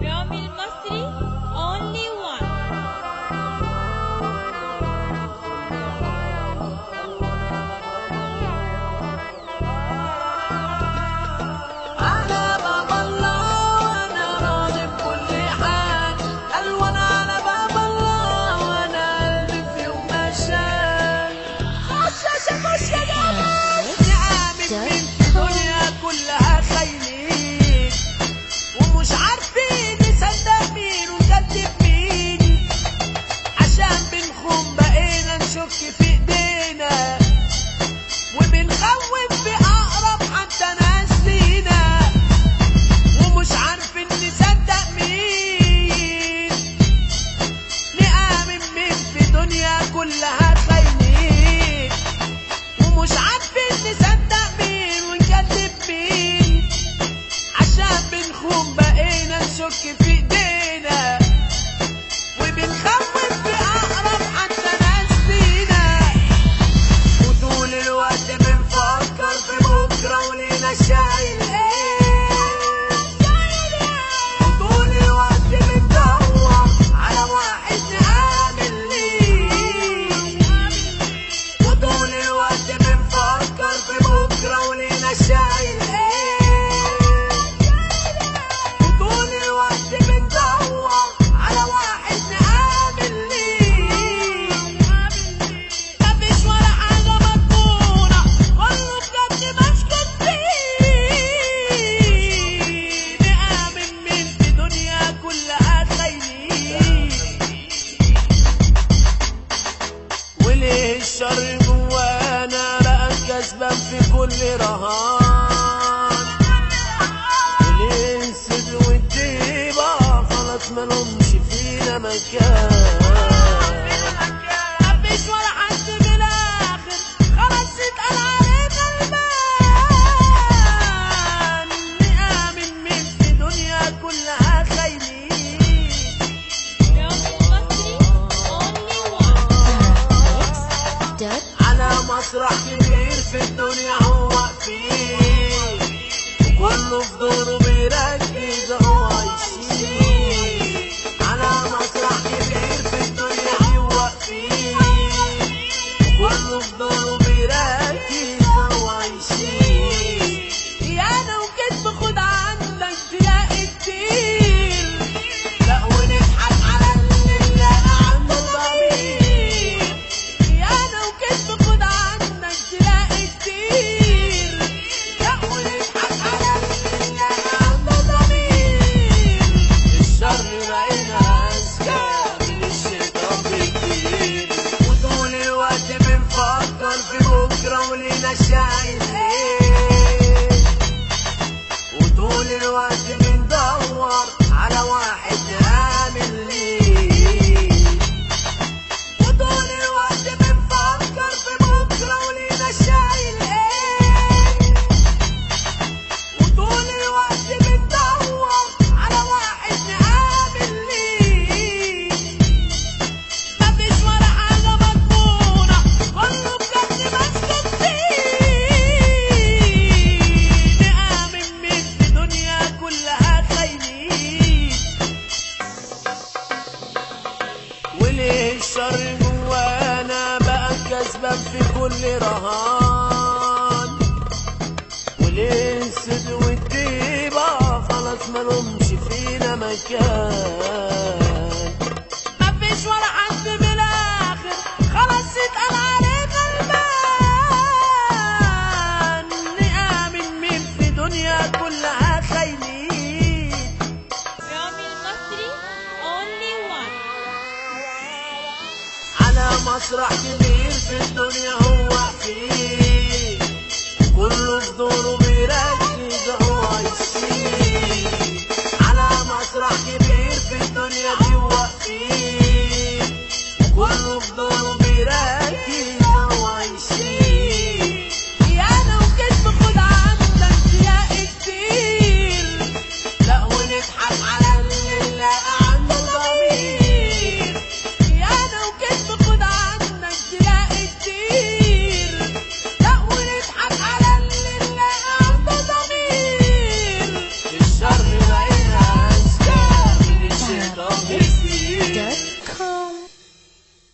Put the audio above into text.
رامي المصري only one. أنا باب الله وأنا راضي بكل حال، ألوان على باب الله وأنا قلبي في يوم ما شال. خش يا جمال نعمل مين في الدنيا كلها خاينين، ومش عارفين نصدق مين ونكذب مين، عشان بنخون بقينا نشك في ايدينا، وبنخوف بأقرب حتى ناس لينا، ومش عارفين نصدق مين، نآمن مين في دنيا كلها خاينين، ومش عارفين نصدق مين ونكذب مين، عشان بنخون بقينا نشك في ايدينا، وبنخوف بأقرب حتى ناس لينا، وطول الوقت بنفكر في بكرة ولينا شايل وطول الوقت بندور على واحد نآمن ليه، وطول الوقت بنفكر في بكرة ولينا شايل وطول الوقت بندور على واحد نآمن ليه، مفيش ولا حاجة مضمونة، كله بجد مشكوك فيه، نآمن مين في دنيا كلها خاينين، وليه الشر جوانا بقى كسبان في كل رهان، وليه السر والطيبة خلاص مالهمش فينا مكان، مفيش ولا حد من الآخر خلاص اتقال علينا المان، نآمن مين في دنيا كلها خاينين. رامي المصري only one. على مسرح كبير في الدنيا هو فيه، وكله في دوره بيركز هو يشيل، على مسرح كبير في الدنيا هو فيه، وكله في دوره بيركز هو يشيل، خيانة وكذب خد عندك تلاقي كتير، لا ونضحك على اللي نلاقي عنده ضمير، خيانة وكذب خد عندك تلاقي كتير، لا ونضحك على اللي نلاقي عنده ضمير، الشر بقينا أذكى من الشيطان بكتير، وطول الوقت بنفكر في بكرة ولينا شايل وطول الوقت بندور على واحد نآمن ليه، وطول الوقت بنفكر في بكرة ولينا شايل وطول الوقت بندور على واحد نآمن ليه، مفيش ولا حاجة مضمونة، كله بجد مشكوك فيه، نآمن مين في دنيا كلها خاينين، وليه الشر جوانا بقى كسبان في كل رهان، وليه الصدق والطيبة خلاص مالهمش فينا مكان، مفيش ولا حد من الآخر خلاص اتقال علينا المان، نآمن مين في دنيا كلها خاينين. رامي المصري only one. على مسرح كبير في الدنيا هو فيه، كله في دوره بيراجع